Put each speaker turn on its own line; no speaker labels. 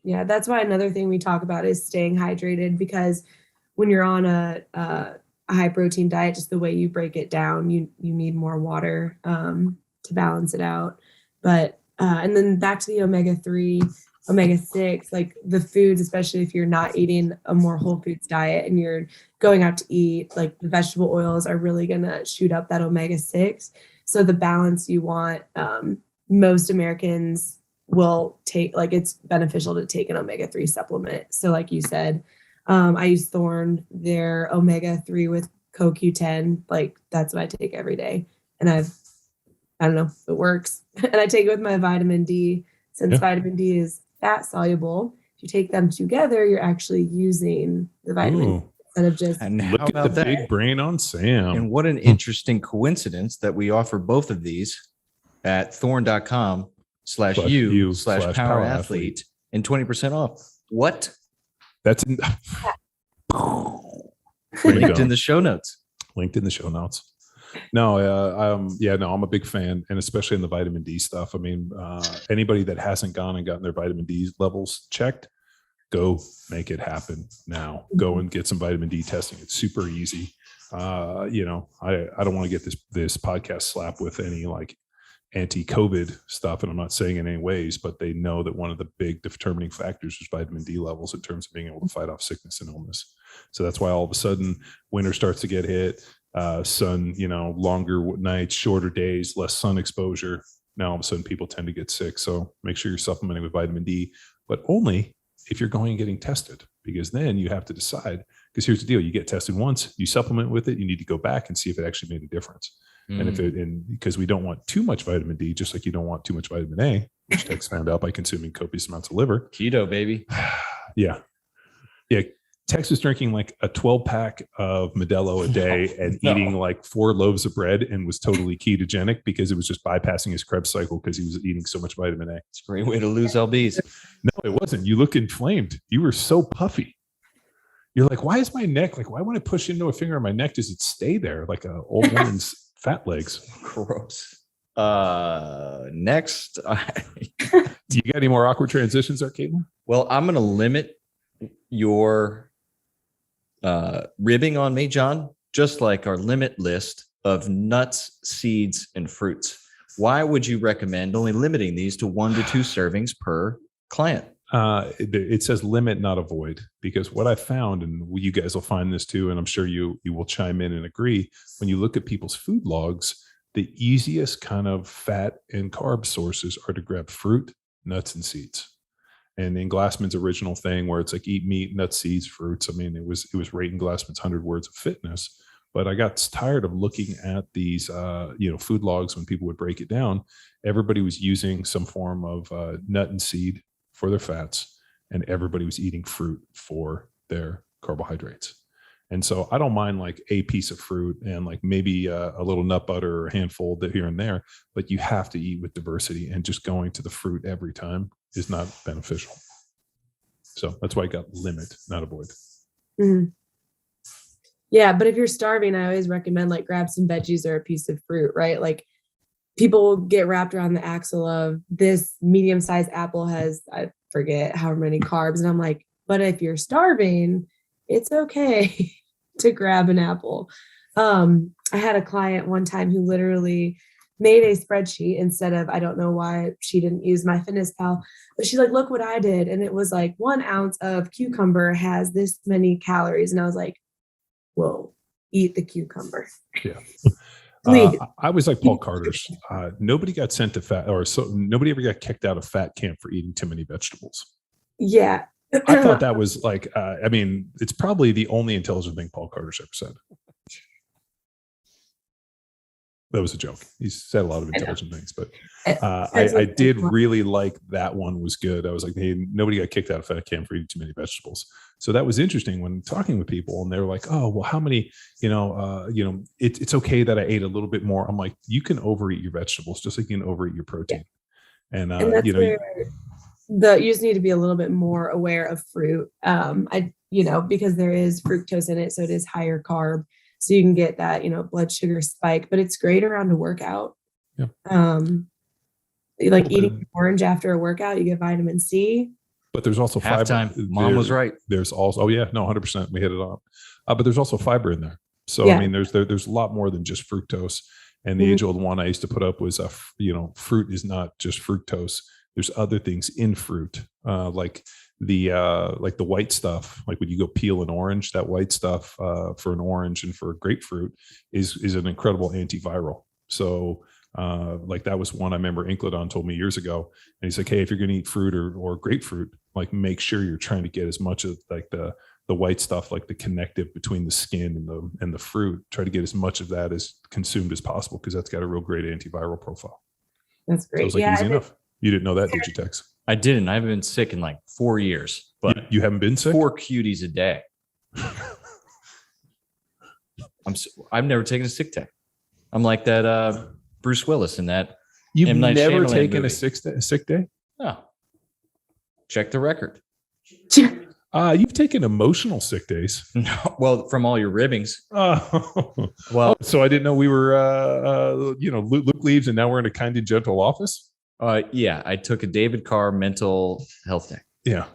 Yeah, that's why another thing we talk about is staying hydrated, because when you're on a high protein diet, just the way you break it down, you need more water to balance it out. But and then back to the omega-3, omega-6, like the foods, especially if you're not eating a more whole foods diet and you're going out to eat, like the vegetable oils are really gonna shoot up that omega-6. So the balance you want, most Americans will take, like it's beneficial to take an omega-3 supplement. So like you said, I use Thorne, their omega-3 with CoQ10. Like that's what I take every day. And I don't know, it works. And I take it with my vitamin D. Since vitamin D is fat soluble, if you take them together, you're actually using the vitamin D instead of just.
And
Look
how
at
about
the
that?
big brain on Sam.
And what an interesting coincidence that we offer both of these at thorne.com/you/power athlete and 20% off. What?
That's
Linked in the show notes.
Linked in the show notes. No, I'm a big fan, and especially in the vitamin D stuff. I mean, anybody that hasn't gone and gotten their vitamin D levels checked, go make it happen now. Go and get some vitamin D testing. It's super easy. I don't want to get this podcast slapped with any like anti-COVID stuff, and I'm not saying in any ways, but they know that one of the big determining factors is vitamin D levels in terms of being able to fight off sickness and illness. So that's why all of a sudden winter starts to get hit. Sun, longer nights, shorter days, less sun exposure. Now all of a sudden people tend to get sick. So make sure you're supplementing with vitamin D, but only if you're going and getting tested, because then you have to decide, because here's the deal. You get tested once, you supplement with it, you need to go back and see if it actually made a difference. And because we don't want too much vitamin D, just like you don't want too much vitamin A, which Tex found out by consuming copious amounts of liver.
Keto, baby.
Yeah. Tex was drinking like a 12-pack of Modelo a day and eating like 4 loaves of bread, and was totally ketogenic because it was just bypassing his Krebs cycle because he was eating so much vitamin A.
It's a great way to lose LBs.
No, it wasn't. You look inflamed. You were so puffy. You're like, why is my neck, like, why when I push into a finger on my neck, does it stay there like a old woman's fat legs?
Gross. Next.
Do you got any more awkward transitions there, Caitlin?
Well, I'm going to limit your ribbing on me, John, just like our limit list of nuts, seeds, and fruits. Why would you recommend only limiting these to 1 to 2 servings per client?
It says limit, not avoid, because what I found, and you guys will find this too, and I'm sure you will chime in and agree, when you look at people's food logs, the easiest kind of fat and carb sources are to grab fruit, nuts, and seeds. And in Glassman's original thing where it's like eat meat, nuts, seeds, fruits, I mean, it was rating Glassman's 100 words of fitness. But I got tired of looking at these, food logs when people would break it down. Everybody was using some form of nut and seed for their fats, and everybody was eating fruit for their carbohydrates. And so I don't mind like a piece of fruit and like maybe a little nut butter or a handful here and there, but you have to eat with diversity, and just going to the fruit every time is not beneficial. So that's why I got limit, not avoid.
Mm-hmm. Yeah, but if you're starving, I always recommend like grab some veggies or a piece of fruit, right? Like people get wrapped around the axle of this medium-sized apple has, I forget how many carbs. And I'm like, but if you're starving, it's okay to grab an apple. I had a client one time who literally made a spreadsheet instead of, I don't know why she didn't use MyFitnessPal, but she's like, look what I did. And it was like 1 ounce of cucumber has this many calories. And I was like, whoa, eat the cucumber.
Yeah. I was like Paul Carter's. Nobody got sent to fat, nobody ever got kicked out of fat camp for eating too many vegetables.
Yeah.
I thought that was like, it's probably the only intelligent thing Paul Carter's ever said. That was a joke. He said a lot of intelligent things, but I did really like that one was good. I was like, hey, nobody got kicked out of fat camp for eating too many vegetables. So that was interesting when talking with people, and they were like, oh, well, how many, it's okay that I ate a little bit more. I'm like, you can overeat your vegetables just like you can overeat your protein. And that's
you just need to be a little bit more aware of fruit. Because there is fructose in it, so it is higher carb. So you can get that, blood sugar spike, but it's great around a workout.
Yeah.
Like eating orange after a workout, you get vitamin C.
But there's also fiber.
Halftime. Mom was right.
There's also, oh yeah, no, 100%. We hit it on. But there's also fiber in there. So,
Yeah.
I mean, there's a lot more than just fructose. And the
Mhm.
age old one I used to put up was, fruit is not just fructose. There's other things in fruit, like the white stuff. Like when you go peel an orange, that white stuff for an orange and for a grapefruit is an incredible antiviral. So like that was one I remember Incledon told me years ago. And he's like, hey, if you're going to eat fruit or grapefruit, like make sure you're trying to get as much of like the white stuff, like the connective between the skin and the fruit, try to get as much of that as consumed as possible, because that's got a real great antiviral profile.
That's
So it
great.
was like
Yeah,
easy enough. You didn't know that, did you, Tex?
I didn't. I haven't been sick in like 4 years, but
You haven't been sick?
4 cuties a day. I've never taken a sick day. I'm like that Bruce Willis in that.
You've
M. Night
never
Shyamalan
taken
movie.
a sick day?
No. Check the record.
You've taken emotional sick days.
No, well, from all your ribbings.
Oh,
Well,
so I didn't know we were, Luke leaves and now we're in a kind and gentle office.
yeah, I took a David Carr mental health day.
Yeah.